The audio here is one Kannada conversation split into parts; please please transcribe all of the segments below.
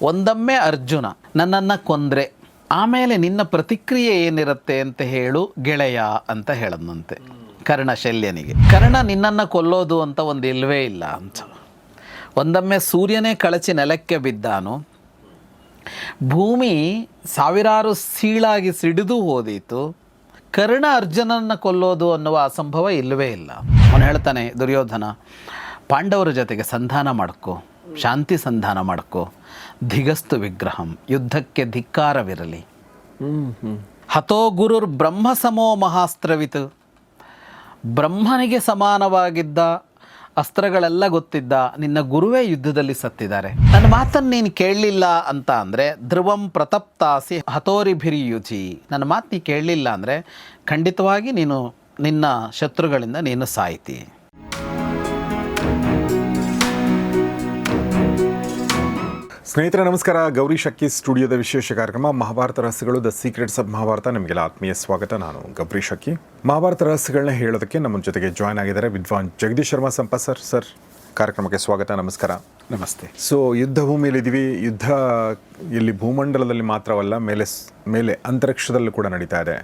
ಒಂದೊಮ್ಮೆ ಅರ್ಜುನ ನನ್ನನ್ನು ಕೊಂದರೆ ಆಮೇಲೆ ನಿನ್ನ ಪ್ರತಿಕ್ರಿಯೆ ಏನಿರುತ್ತೆ ಅಂತ ಹೇಳು ಗೆಳೆಯ ಅಂತ ಹೇಳದಂತೆ ಕರ್ಣ ಶಲ್ಯನಿಗೆ. ಕರ್ಣ ನಿನ್ನನ್ನು ಕೊಲ್ಲೋದು ಅಂತ ಒಂದು ಇಲ್ಲವೇ ಇಲ್ಲ ಅಂತ. ಒಂದೊಮ್ಮೆ ಸೂರ್ಯನೇ ಕಳಚಿ ನೆಲಕ್ಕೆ ಬಿದ್ದಾನು, ಭೂಮಿ ಸಾವಿರಾರು ಸೀಳಾಗಿ ಸಿಡಿದು ಹೋದೀತು, ಕರ್ಣ ಅರ್ಜುನನ್ನು ಕೊಲ್ಲೋದು ಅನ್ನುವ ಅಸಂಭವ ಇಲ್ಲವೇ ಇಲ್ಲ. ಅವನು ಹೇಳ್ತಾನೆ, ದುರ್ಯೋಧನ ಪಾಂಡವರ ಜೊತೆಗೆ ಸಂಧಾನ ಮಾಡ್ಕೋ, ಶಾಂತಿ ಸಂಧಾನ ಮಾಡ್ಕೋ, ಧಿಗಸ್ತು ವಿಗ್ರಹಂ, ಯುದ್ಧಕ್ಕೆ ಧಿಕ್ಕಾರವಿರಲಿ. ಹತೋ ಗುರುರ್ ಬ್ರಹ್ಮ ಸಮೋ ಮಹಾಸ್ತ್ರವಿತ್, ಬ್ರಹ್ಮನಿಗೆ ಸಮಾನವಾಗಿದ್ದ ಅಸ್ತ್ರಗಳೆಲ್ಲ ಗೊತ್ತಿದ್ದ ನಿನ್ನ ಗುರುವೇ ಯುದ್ಧದಲ್ಲಿ ಸತ್ತಿದ್ದಾರೆ. ನನ್ನ ಮಾತನ್ನು ನೀನು ಕೇಳಲಿಲ್ಲ ಅಂತ ಅಂದರೆ ಧ್ರುವಂ ಪ್ರತಪ್ತಾಸಿ ಹತೋರಿಭಿರಿಯುಚಿ, ನನ್ನ ಮಾತು ನೀನು ಕೇಳಲಿಲ್ಲ ಅಂದರೆ ಖಂಡಿತವಾಗಿ ನೀನು ನಿನ್ನ ಶತ್ರುಗಳಿಂದ ನೀನು ಸಾಯ್ತಿ. ಸ್ನೇಹಿತರೆ ನಮಸ್ಕಾರ. ಗೌರಿ ಶಕ್ಕಿ ಸ್ಟುಡಿಯೋದ ವಿಶೇಷ ಕಾರ್ಯಕ್ರಮ ಮಹಾಭಾರತ ರಹಸ್ಯಗಳು ದ ಸೀಕ್ರೆಟ್ಸ್ ಆಫ್ ಮಹಾಭಾರತ. ನಿಮಗೆಲ್ಲ ಆತ್ಮೀಯ ಸ್ವಾಗತ. ನಾನು ಗೌರಿ ಶಕ್ಕಿ. ಮಹಾಭಾರತ ರಹಸ್ಯಗಳನ್ನ ಹೇಳೋದಕ್ಕೆ ನಮ್ಮ ಜೊತೆಗೆ ಜಾಯ್ನ್ ಆಗಿದ್ದಾರೆ ವಿದ್ವಾನ್ ಜಗದೀಶ್ ಶರ್ಮಾ ಸಂಪ ಸರ್. ಕಾರ್ಯಕ್ರಮಕ್ಕೆ ಸ್ವಾಗತ. ನಮಸ್ಕಾರ. ನಮಸ್ತೆ. ಸೊ ಯುದ್ಧ ಭೂಮಿಯಲ್ಲಿದ್ದೀವಿ. ಯುದ್ಧ ಇಲ್ಲಿ ಭೂಮಂಡಲದಲ್ಲಿ ಮಾತ್ರವಲ್ಲ, ಮೇಲೆ ಅಂತರಿಕ್ಷದಲ್ಲೂ ಕೂಡ ನಡೀತಾ ಇದೆ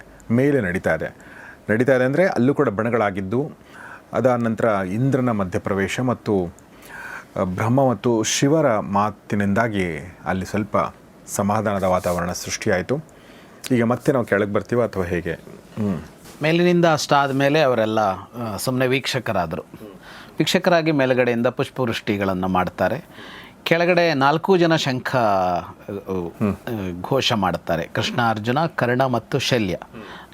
ಅಂದರೆ ಅಲ್ಲೂ ಕೂಡ ಬಣಗಳಾಗಿದ್ದು, ಅದಾದ ನಂತರ ಇಂದ್ರನ ಮಧ್ಯಪ್ರವೇಶ ಮತ್ತು ಬ್ರಹ್ಮ ಮತ್ತು ಶಿವರ ಮಾತಿನಿಂದಾಗಿ ಅಲ್ಲಿ ಸ್ವಲ್ಪ ಸಮಾಧಾನದ ವಾತಾವರಣ ಸೃಷ್ಟಿಯಾಯಿತು. ಈಗ ಮತ್ತೆ ನಾವು ಕೆಳಗೆ ಬರ್ತೀವ ಅಥವಾ ಹೇಗೆ? ಮೇಲಿನಿಂದ ಅಷ್ಟಾದ ಮೇಲೆ ಅವರೆಲ್ಲ ಸುಮ್ಮನೆ ವೀಕ್ಷಕರಾಗಿ ಮೇಲುಗಡೆಯಿಂದ ಪುಷ್ಪವೃಷ್ಟಿಗಳನ್ನು ಮಾಡ್ತಾರೆ. ಕೆಳಗಡೆ 4 ಜನ ಶಂಖ ಘೋಷ ಮಾಡ್ತಾರೆ. ಕೃಷ್ಣ, ಅರ್ಜುನ, ಕರ್ಣ ಮತ್ತು ಶಲ್ಯ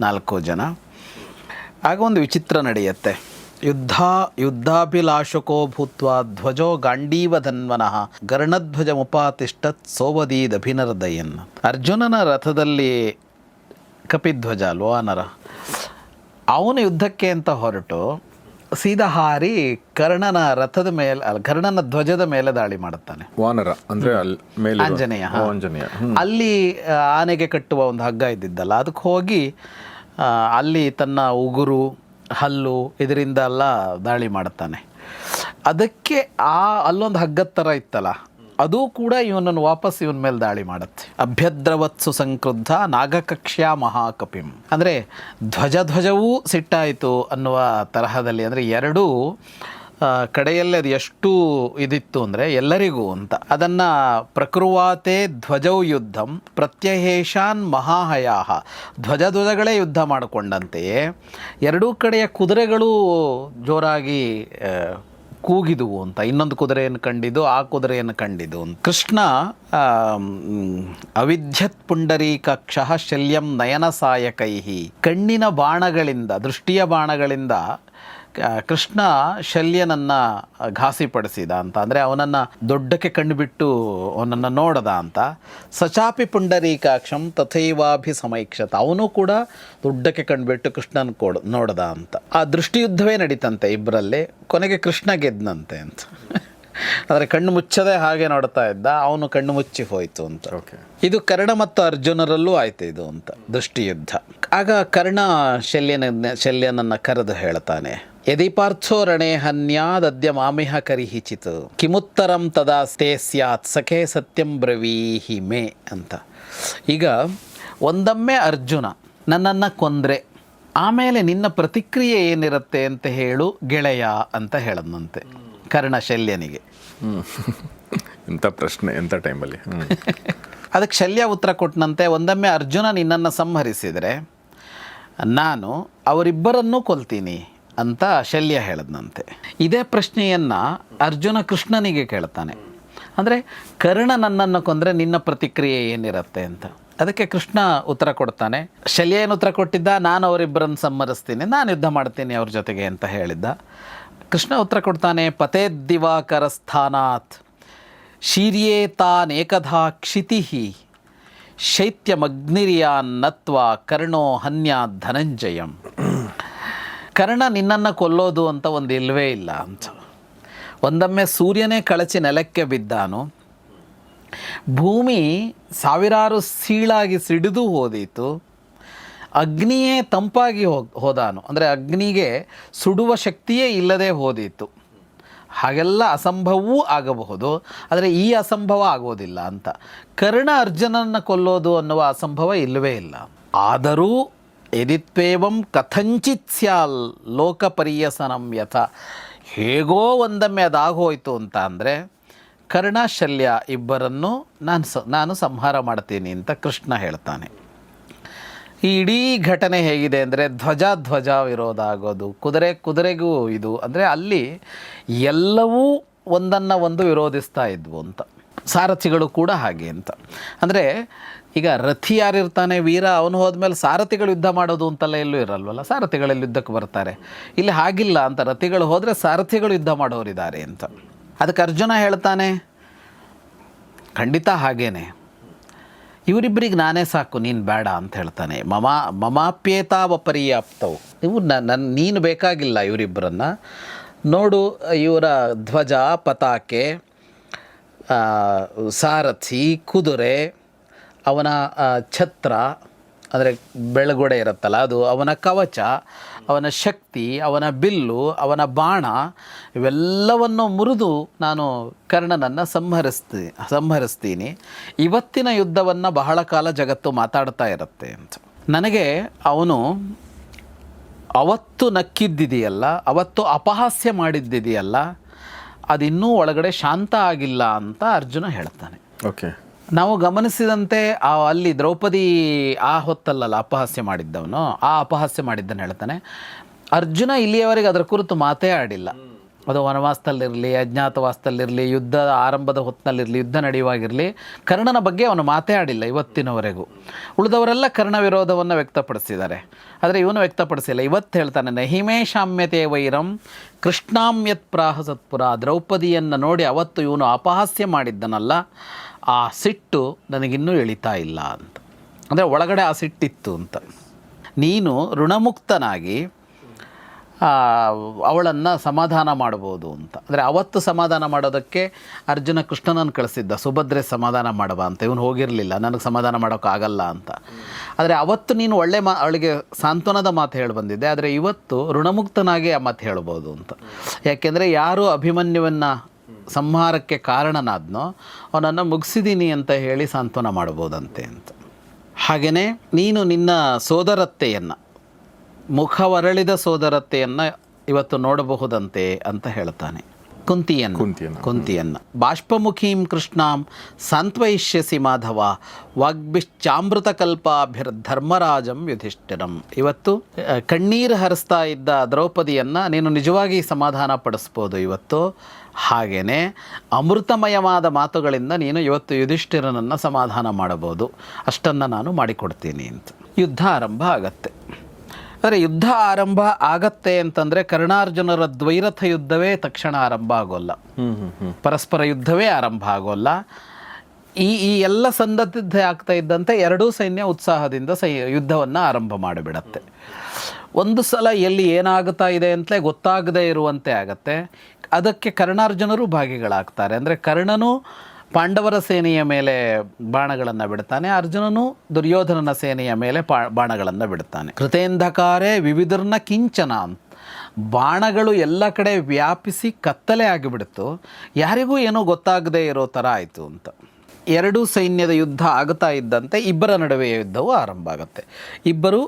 4 ಜನ. ಆಗ ಒಂದು ವಿಚಿತ್ರ ನಡೆಯುತ್ತೆ. ಯುದ್ಧಾಭಿಲಾಷಕೋ ಭೂತ್ವಾ ಧ್ವಜೋ ಗಾಂಡೀವಧನ್ವನಃ ಗರ್ಣಧ್ವಜ ಮುಪಾತಿಷ್ಠತ್ ಸೋವದೀದಭಿನರ್ದಯನ್. ಅರ್ಜುನನ ರಥದಲ್ಲಿ ಕಪಿಧ್ವಜ ಅಲ್ವೋ ವಾನರ, ಅವನು ಯುದ್ಧಕ್ಕೆ ಅಂತ ಹೊರಟು ಸೀದಾ ಹಾರಿ ಕರ್ಣನ ರಥದ ಮೇಲೆ ಕರ್ಣನ ಧ್ವಜದ ಮೇಲೆ ದಾಳಿ ಮಾಡುತ್ತಾನೆ. ವಾನರ ಅಂದರೆ ಆಂಜನೇಯ. ಅಲ್ಲಿ ಆನೆಗೆ ಕಟ್ಟುವ ಒಂದು ಹಗ್ಗ ಇದ್ದಿದ್ದಲ್ಲ, ಅದಕ್ಕೆ ಹೋಗಿ ಅಲ್ಲಿ ತನ್ನ ಉಗುರು, ಹಲ್ಲು ಇದರಿಂದ ಎಲ್ಲ ದಾಳಿ ಮಾಡುತ್ತಾನೆ. ಅದಕ್ಕೆ ಅಲ್ಲೊಂದು ಹಗ್ಗದ ಥರ ಇತ್ತಲ್ಲ, ಅದು ಕೂಡ ಇವನನ್ನು ವಾಪಸ್ ಇವನ ಮೇಲೆ ದಾಳಿ ಮಾಡುತ್ತೆ. ಅಭ್ಯದ್ರವತ್ಸು ಸಂಕ್ರುದ್ಧ ನಾಗಕಕ್ಷ್ಯಾ ಮಹಾಕಪಿಂ, ಅಂದರೆ ಧ್ವಜವೂ ಸಿಟ್ಟಾಯಿತು ಅನ್ನುವ ತರಹದಲ್ಲಿ. ಅಂದರೆ ಎರಡೂ ಕಡೆಯಲ್ಲಿ ಅದು ಎಷ್ಟು ಇದಿತ್ತು ಅಂದರೆ ಎಲ್ಲರಿಗೂ ಅಂತ. ಅದನ್ನು ಪ್ರಕೃವಾತೆ ಧ್ವಜೌ ಯುದ್ಧಂ ಪ್ರತ್ಯಹೇಶಾನ್ ಮಹಾಹಯಾಹ, ಧ್ವಜಗಳೇ ಯುದ್ಧ ಮಾಡಿಕೊಂಡಂತೆಯೇ ಎರಡೂ ಕಡೆಯ ಕುದುರೆಗಳು ಜೋರಾಗಿ ಕೂಗಿದುವು ಅಂತ. ಇನ್ನೊಂದು ಕುದುರೆಯನ್ನು ಕಂಡಿದ್ದು, ಆ ಕುದುರೆಯನ್ನು ಕಂಡಿದ್ದು ಅಂತ. ಕೃಷ್ಣ ಅವಿದ್ಯತ್ ಪುಂಡರೀಕಾಕ್ಷಃ ಶಲ್ಯಂ ನಯನ ಸಾಯಕೈಹಿ, ಕಣ್ಣಿನ ಬಾಣಗಳಿಂದ, ದೃಷ್ಟಿಯ ಬಾಣಗಳಿಂದ ಕೃಷ್ಣ ಶಲ್ಯನನ್ನು ಘಾಸಿಪಡಿಸಿದ ಅಂತ. ಅಂದರೆ ಅವನನ್ನು ದೊಡ್ಡಕ್ಕೆ ಕಂಡುಬಿಟ್ಟು ಅವನನ್ನು ನೋಡದ ಅಂತ. ಸಚಾಪಿ ಪುಂಡರೀಕಾಕ್ಷಂ ತಥೈವಾಭಿಸಮೈಕ್ಷತ, ಅವನು ಕೂಡ ದೊಡ್ಡಕ್ಕೆ ಕಂಡುಬಿಟ್ಟು ಕೃಷ್ಣನ ನೋಡದ ಅಂತ. ಆ ದೃಷ್ಟಿಯುದ್ಧವೇ ನಡೀತಂತೆ ಇಬ್ಬರಲ್ಲಿ. ಕೊನೆಗೆ ಕೃಷ್ಣ ಗೆದ್ದನಂತೆ ಅಂತ. ಆದರೆ ಕಣ್ಣು ಮುಚ್ಚದೆ ಹಾಗೆ ನೋಡ್ತಾ ಇದ್ದ, ಅವನು ಕಣ್ಣು ಮುಚ್ಚಿ ಹೋಯಿತು ಅಂತ. ಇದು ಕರ್ಣ ಮತ್ತು ಅರ್ಜುನರಲ್ಲೂ ಆಯ್ತು ಇದು ಅಂತ, ದೃಷ್ಟಿಯುದ್ಧ. ಆಗ ಕರ್ಣ ಶಲ್ಯನನ್ನು ಕರೆದು ಹೇಳ್ತಾನೆ, ಯದಿ ಪಾರ್ಥೋ ರಣೇ ಹನ್ಯಾದದ್ಯ ಮಾಮಿಹ ಕರಿಹಿಚಿತ್ ಕಿಮುತ್ತರಂ ತದಾ ತೇ ಸ್ಯಾತ್ ಸಖೇ ಸತ್ಯಂ ಬ್ರವೀಹಿ ಮೇ ಅಂತ. ಈಗ ಒಂದೊಮ್ಮೆ ಅರ್ಜುನ ನನ್ನನ್ನು ಕೊಂದರೆ ಆಮೇಲೆ ನಿನ್ನ ಪ್ರತಿಕ್ರಿಯೆ ಏನಿರುತ್ತೆ ಅಂತ ಹೇಳು ಗೆಳೆಯ ಅಂತ ಹೇಳದಂತೆ ಕರ್ಣ ಶಲ್ಯನಿಗೆ. ಎಂಥ ಪ್ರಶ್ನೆ, ಎಂಥ ಟೈಮಲ್ಲಿ. ಅದಕ್ಕೆ ಶಲ್ಯ ಉತ್ತರ ಕೊಟ್ಟನಂತೆ, ಒಂದೊಮ್ಮೆ ಅರ್ಜುನ ನಿನ್ನನ್ನು ಸಂಹರಿಸಿದರೆ ನಾನು ಅವರಿಬ್ಬರನ್ನೂ ಕೊಲ್ತೀನಿ ಅಂತ ಶಲ್ಯ ಹೇಳದ್ನಂತೆ. ಇದೇ ಪ್ರಶ್ನೆಯನ್ನು ಅರ್ಜುನ ಕೃಷ್ಣನಿಗೆ ಕೇಳ್ತಾನೆ. ಅಂದರೆ ಕರ್ಣ ನನ್ನನ್ನು ಕೊಂದರೆ ನಿನ್ನ ಪ್ರತಿಕ್ರಿಯೆ ಏನಿರುತ್ತೆ ಅಂತ. ಅದಕ್ಕೆ ಕೃಷ್ಣ ಉತ್ತರ ಕೊಡ್ತಾನೆ. ಶಲ್ಯ ಏನು ಉತ್ತರ ಕೊಟ್ಟಿದ್ದ? ನಾನು ಅವರಿಬ್ಬರನ್ನು ಸಂಹರಿಸ್ತೀನಿ, ನಾನು ಯುದ್ಧ ಮಾಡ್ತೀನಿ ಅವ್ರ ಜೊತೆಗೆ ಅಂತ ಹೇಳಿದ್ದ. ಕೃಷ್ಣ ಉತ್ತರ ಕೊಡ್ತಾನೆ, ಪತೇದ್ದಿವಾಕರ ಸ್ಥಾನಾತ್ ಶೀರ್ಯೇತಾನೇಕಧಾ ಕ್ಷಿತಿಃ ಶೈತ್ಯಮಗ್ನಿರಿಯಾನ್ನತ್ವ ಕರ್ಣೋ ಹನ್ಯಾತ್ ಧನಂಜಯಂ. ಕರ್ಣ ನಿನ್ನನ್ನು ಕೊಲ್ಲೋದು ಅಂತ ಒಂದು ಇಲ್ಲವೇ ಇಲ್ಲ ಅಂತ. ಒಂದೊಮ್ಮೆ ಸೂರ್ಯನೇ ಕಳಚಿ ನೆಲಕ್ಕೆ ಬಿದ್ದಾನು, ಭೂಮಿ ಸಾವಿರಾರು ಸೀಳಾಗಿ ಸಿಡಿದು ಹೋದೀತು, ಅಗ್ನಿಯೇ ತಂಪಾಗಿ ಹೋದಾನು. ಅಂದರೆ ಅಗ್ನಿಗೆ ಸುಡುವ ಶಕ್ತಿಯೇ ಇಲ್ಲದೆ ಹೋದೀತು. ಹಾಗೆಲ್ಲ ಅಸಂಭವವೂ ಆಗಬಹುದು, ಆದರೆ ಈ ಅಸಂಭವ ಆಗೋದಿಲ್ಲ ಅಂತ. ಕರ್ಣ ಅರ್ಜುನನ್ನು ಕೊಲ್ಲೋದು ಅನ್ನುವ ಅಸಂಭವ ಇಲ್ಲವೇ ಇಲ್ಲ. ಆದರೂ ಯದಿತ್ವೇವಂ ಕಥಂಚಿತ್ ಸ್ಯಾಲ್ ಲೋಕಪರ್ಯಸನಂ ಯಥ, ಹೇಗೋ ಒಂದೊಮ್ಮೆ ಅದಾಗೋಯ್ತು ಅಂತ ಅಂದರೆ ಕರ್ಣ ಶಲ್ಯ ಇಬ್ಬರನ್ನು ನಾನು ಸಂಹಾರ ಮಾಡ್ತೀನಿ ಅಂತ ಕೃಷ್ಣ ಹೇಳ್ತಾನೆ. ಈ ಇಡೀ ಘಟನೆ ಹೇಗಿದೆ ಅಂದರೆ ಧ್ವಜ ವಿರೋಧ ಆಗೋದು, ಕುದುರೆಗೂ ಇದು ಅಂದರೆ ಅಲ್ಲಿ ಎಲ್ಲವೂ ಒಂದನ್ನು ಒಂದು ವಿರೋಧಿಸ್ತಾ ಇದ್ವು ಅಂತ. ಸಾರಥಿಗಳು ಕೂಡ ಹಾಗೆ ಅಂತ. ಅಂದರೆ ಈಗ ರಥಿ ಯಾರಿರ್ತಾನೆ ವೀರ, ಅವನು ಹೋದ್ಮೇಲೆ ಸಾರಥಿಗಳು ಯುದ್ಧ ಮಾಡೋದು ಅಂತೆಲ್ಲ ಎಲ್ಲೂ ಇರಲ್ವಲ್ಲ, ಸಾರಥಿಗಳಲ್ಲಿ ಯುದ್ಧಕ್ಕೆ ಬರ್ತಾರೆ. ಇಲ್ಲಿ ಹಾಗಿಲ್ಲ ಅಂತ, ರಥಿಗಳು ಹೋದರೆ ಸಾರಥಿಗಳು ಯುದ್ಧ ಮಾಡೋರಿದ್ದಾರೆ ಅಂತ. ಅದಕ್ಕೆ ಅರ್ಜುನ ಹೇಳ್ತಾನೆ ಖಂಡಿತ ಹಾಗೇನೆ, ಇವರಿಬ್ಬರಿಗೆ ನಾನೇ ಸಾಕು, ನೀನು ಬೇಡ ಅಂತ ಹೇಳ್ತಾನೆ. ಮಮಾಪ್ಯೇತಾವ ಪರ್ಯಾಪ್ತವು, ನೀನು ಬೇಕಾಗಿಲ್ಲ ಇವರಿಬ್ಬರನ್ನು. ನೋಡು, ಇವರ ಧ್ವಜ, ಪತಾಕೆ, ಸಾರಥಿ, ಕುದುರೆ, ಅವನ ಛತ್ರ ಅಂದರೆ ಬೆಳಗೊಡೆ ಇರುತ್ತಲ್ಲ ಅದು, ಅವನ ಕವಚ, ಅವನ ಶಕ್ತಿ, ಅವನ ಬಿಲ್ಲು, ಅವನ ಬಾಣ, ಇವೆಲ್ಲವನ್ನು ಮುರಿದು ನಾನು ಕರ್ಣನನ್ನು ಸಂಹರಿಸ್ತೀನಿ. ಇವತ್ತಿನ ಯುದ್ಧವನ್ನು ಬಹಳ ಕಾಲ ಜಗತ್ತು ಮಾತಾಡ್ತಾ ಇರುತ್ತೆ ಅಂತ. ನನಗೆ ಅವನು ಅವತ್ತು ನಕ್ಕಿದ್ದಿದೆಯಲ್ಲ, ಅವತ್ತು ಅಪಹಾಸ್ಯ ಮಾಡಿದ್ದಿದೆಯಲ್ಲ, ಅದಿನ್ನೂ ಒಳಗಡೆ ಶಾಂತ ಆಗಿಲ್ಲ ಅಂತ ಅರ್ಜುನ ಹೇಳ್ತಾನೆ. ಓಕೆ, ನಾವು ಗಮನಿಸಿದಂತೆ ಅಲ್ಲಿ ದ್ರೌಪದಿ ಆ ಹೊತ್ತಲ್ಲಲ್ಲ ಅಪಹಾಸ್ಯ ಮಾಡಿದ್ದವನು, ಆ ಅಪಹಾಸ್ಯ ಮಾಡಿದ್ದನ್ನು ಹೇಳ್ತಾನೆ. ಅರ್ಜುನ ಇಲ್ಲಿಯವರೆಗೆ ಅದರ ಕುರಿತು ಮಾತೇ ಆಡಿಲ್ಲ. ಅದು ವನವಾಸದಲ್ಲಿರಲಿ, ಅಜ್ಞಾತವಾಸದಲ್ಲಿರಲಿ, ಯುದ್ಧದ ಆರಂಭದ ಹೊತ್ತಿನಲ್ಲಿರಲಿ, ಯುದ್ಧ ನಡೆಯುವಾಗಿರಲಿ, ಕರ್ಣನ ಬಗ್ಗೆ ಅವನು ಮಾತೇ ಆಡಿಲ್ಲ ಇವತ್ತಿನವರೆಗೂ. ಉಳಿದವರೆಲ್ಲ ಕರ್ಣ ವಿರೋಧವನ್ನು ವ್ಯಕ್ತಪಡಿಸಿದ್ದಾರೆ, ಆದರೆ ಇವನು ವ್ಯಕ್ತಪಡಿಸಿಲ್ಲ. ಇವತ್ತು ಹೇಳ್ತಾನೆ ನಹಿಮೇ ಶಾಮ್ಯತೆ ವೈರಂ ಕೃಷ್ಣಾಮ್ಯತ್ ಪ್ರಾಹಸತ್ಪುರ. ದ್ರೌಪದಿಯನ್ನು ನೋಡಿ ಅವತ್ತು ಇವನು ಅಪಹಾಸ್ಯ ಮಾಡಿದ್ದನಲ್ಲ, ಆ ಸಿಟ್ಟು ನನಗಿನ್ನೂ ಎಳಿತಾ ಇಲ್ಲ ಅಂತ. ಅಂದರೆ ಒಳಗಡೆ ಆ ಸಿಟ್ಟಿತ್ತು ಅಂತ. ನೀನು ಋಣಮುಕ್ತನಾಗಿ ಅವಳನ್ನು ಸಮಾಧಾನ ಮಾಡ್ಬೋದು ಅಂತ. ಅಂದರೆ ಅವತ್ತು ಸಮಾಧಾನ ಮಾಡೋದಕ್ಕೆ ಅರ್ಜುನ ಕೃಷ್ಣನನ್ನು ಕಳಿಸಿದ್ದ, ಸುಭದ್ರೆ ಸಮಾಧಾನ ಮಾಡಬಾ ಅಂತ. ಇವನು ಹೋಗಿರಲಿಲ್ಲ, ನನಗೆ ಸಮಾಧಾನ ಮಾಡೋಕ್ಕಾಗಲ್ಲ ಅಂತ. ಆದರೆ ಅವತ್ತು ನೀನು ಅವಳಿಗೆ ಸಾಂತ್ವನದ ಮಾತು ಹೇಳಿ ಬಂದಿದ್ದೆ, ಆದರೆ ಇವತ್ತು ಋಣಮುಕ್ತನಾಗಿ ಆ ಮಾತು ಹೇಳ್ಬೋದು ಅಂತ. ಯಾಕೆಂದರೆ ಯಾರು ಅಭಿಮನ್ಯುವನ್ನು ಸಂಹಾರಕ್ಕೆ ಕಾರಣನಾದ್ನೋ ಅವನನ್ನು ಮುಗಿಸಿದ್ದೀನಿ ಅಂತ ಹೇಳಿ ಸಾಂತ್ವನ ಮಾಡ್ಬೋದಂತೆ ಅಂತ. ಹಾಗೆಯೇ ನೀನು ನಿನ್ನ ಸೋದರತ್ತೆಯನ್ನು, ಮುಖವರಳಿದ ಸೋದರತ್ತೆಯನ್ನು ಇವತ್ತು ನೋಡಬಹುದಂತೆ ಅಂತ ಹೇಳ್ತಾನೆ. ಕುಂತಿಯನ್ನು ಬಾಷ್ಪಮುಖೀಂ ಕೃಷ್ಣಾಂ ಸಾಂತ್ವಯಿಷ್ಯಸಿ ಮಾಧವ ವಾಗ್ಭಿಶ್ಚಾಮೃತಕಲ್ಪಾಭಿರ್ಧರ್ಮರಾಜಂ ಯುಧಿಷ್ಠಿರಂ. ಇವತ್ತು ಕಣ್ಣೀರು ಹರಿಸ್ತಾ ಇದ್ದ ದ್ರೌಪದಿಯನ್ನು ನೀನು ನಿಜವಾಗಿ ಸಮಾಧಾನ ಪಡಿಸ್ಬೋದು ಇವತ್ತು. ಹಾಗೆಯೇ ಅಮೃತಮಯವಾದ ಮಾತುಗಳಿಂದ ನೀನು ಇವತ್ತು ಯುಧಿಷ್ಠಿರನನ್ನು ಸಮಾಧಾನ ಮಾಡಬಹುದು. ಅಷ್ಟನ್ನು ನಾನು ಮಾಡಿಕೊಡ್ತೀನಿ ಅಂತ. ಯುದ್ಧ ಆರಂಭ ಆಗತ್ತೆ. ಆದರೆ ಯುದ್ಧ ಆರಂಭ ಆಗತ್ತೆ ಅಂತಂದರೆ ಕರ್ಣಾರ್ಜುನರ ದ್ವೈರಥ ಯುದ್ಧವೇ ತಕ್ಷಣ ಆರಂಭ ಆಗೋಲ್ಲ, ಪರಸ್ಪರ ಯುದ್ಧವೇ ಆರಂಭ ಆಗೋಲ್ಲ. ಈ ಎಲ್ಲ ಸಂದಿಗ್ಧತೆ ಆಗ್ತಾ ಇದ್ದಂತೆ ಎರಡೂ ಸೈನ್ಯ ಉತ್ಸಾಹದಿಂದ ಯುದ್ಧವನ್ನು ಆರಂಭ ಮಾಡಿಬಿಡತ್ತೆ. ಒಂದು ಸಲ ಎಲ್ಲಿ ಏನಾಗ್ತಾ ಇದೆ ಅಂತಲೇ ಗೊತ್ತಾಗದೇ ಇರುವಂತೆ ಆಗತ್ತೆ. ಅದಕ್ಕೆ ಕರ್ಣಾರ್ಜುನರು ಭಾಗಿಗಳಾಗ್ತಾರೆ. ಅಂದರೆ ಕರ್ಣನು ಪಾಂಡವರ ಸೇನೆಯ ಮೇಲೆ ಬಾಣಗಳನ್ನು ಬಿಡ್ತಾನೆ, ಅರ್ಜುನನು ದುರ್ಯೋಧನನ ಸೇನೆಯ ಮೇಲೆ ಬಾಣಗಳನ್ನು ಬಿಡ್ತಾನೆ. ಕೃತೇಂಧಕಾರೇ ವಿವಿಧರ್ನ ಕಿಂಚನ ಅಂತ ಬಾಣಗಳು ಎಲ್ಲ ಕಡೆ ವ್ಯಾಪಿಸಿ ಕತ್ತಲೆ ಆಗಿಬಿಡ್ತು, ಯಾರಿಗೂ ಏನೂ ಗೊತ್ತಾಗದೇ ಇರೋ ಥರ ಆಯಿತು ಅಂತ. ಎರಡೂ ಸೈನ್ಯದ ಯುದ್ಧ ಆಗ್ತಾ ಇದ್ದಂತೆ ಇಬ್ಬರ ನಡುವೆ ಯುದ್ಧವು ಆರಂಭ ಆಗುತ್ತೆ. ಇಬ್ಬರು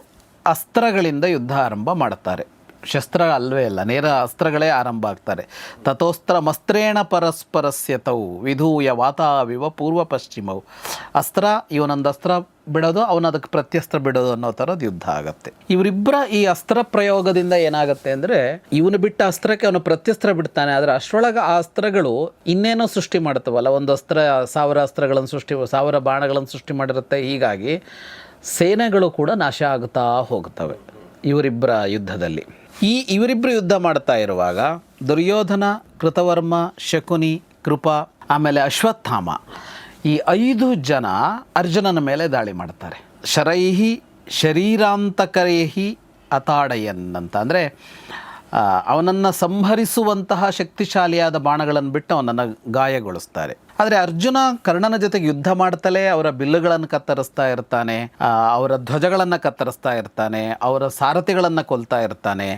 ಅಸ್ತ್ರಗಳಿಂದ ಯುದ್ಧ ಆರಂಭ ಮಾಡುತ್ತಾರೆ. ಶಸ್ತ್ರ ಅಲ್ವೇ ಅಲ್ಲ, ನೇರ ಅಸ್ತ್ರಗಳೇ ಆರಂಭ ಆಗ್ತಾರೆ. ತಥೋಸ್ತ್ರ ಮಸ್ತ್ರೇಣ ಪರಸ್ಪರಸ್ಯ ತೌ ವಿಧೂಯ ವಾತಾವಿವ ಪೂರ್ವ ಪಶ್ಚಿಮವು. ಅಸ್ತ್ರ, ಇವನೊಂದು ಅಸ್ತ್ರ ಬಿಡೋದು, ಅವನದಕ್ಕೆ ಪ್ರತ್ಯಸ್ತ್ರ ಬಿಡೋದು ಅನ್ನೋ ಥರದ್ದು ಯುದ್ಧ ಆಗುತ್ತೆ. ಇವರಿಬ್ಬರ ಈ ಅಸ್ತ್ರ ಪ್ರಯೋಗದಿಂದ ಏನಾಗುತ್ತೆ ಅಂದರೆ, ಇವನು ಬಿಟ್ಟ ಅಸ್ತ್ರಕ್ಕೆ ಅವನು ಪ್ರತ್ಯಸ್ತ್ರ ಬಿಡ್ತಾನೆ. ಆದರೆ ಅಷ್ಟರೊಳಗೆ ಆ ಅಸ್ತ್ರಗಳು ಇನ್ನೇನೋ ಸೃಷ್ಟಿ ಮಾಡ್ತವಲ್ಲ, ಒಂದು ಅಸ್ತ್ರ 1000 ಅಸ್ತ್ರಗಳನ್ನು 1000 ಬಾಣಗಳನ್ನು ಸೃಷ್ಟಿ ಮಾಡಿರುತ್ತೆ. ಹೀಗಾಗಿ ಸೇನೆಗಳು ಕೂಡ ನಾಶ ಆಗುತ್ತಾ ಹೋಗ್ತವೆ ಇವರಿಬ್ಬರ ಯುದ್ಧದಲ್ಲಿ. ಇವರಿಬ್ಬರು ಯುದ್ಧ ಮಾಡ್ತಾ ಇರುವಾಗ ದುರ್ಯೋಧನ, ಕೃತವರ್ಮ, ಶಕುನಿ, ಕೃಪ, ಆಮೇಲೆ ಅಶ್ವತ್ಥಾಮ, ಈ 5 ಜನ ಅರ್ಜುನನ ಮೇಲೆ ದಾಳಿ ಮಾಡ್ತಾರೆ. ಶರೈಹಿ ಶರೀರಾಂತಕರೇಹಿ ಅತಾಡಯನ್ ಅಂತ. ಅಂದರೆ ಅವನನ್ನು ಸಂಹರಿಸುವಂತಹ ಶಕ್ತಿಶಾಲಿಯಾದ ಬಾಣಗಳನ್ನು ಬಿಟ್ಟು ಅವನನ್ನು ಗಾಯಗೊಳಿಸ್ತಾರೆ. ಆದರೆ ಅರ್ಜುನ ಕರ್ಣನ ಜೊತೆಗೆ ಯುದ್ಧ ಮಾಡ್ತಲೇ ಅವರ ಬಿಲ್ಲುಗಳನ್ನು ಕತ್ತರಿಸ್ತಾ ಇರ್ತಾನೆ, ಅವರ ಧ್ವಜಗಳನ್ನು ಕತ್ತರಿಸ್ತಾ ಇರ್ತಾನೆ, ಅವರ ಸಾರಥಿಗಳನ್ನು ಕೊಲ್ತಾ ಇರ್ತಾನೆ.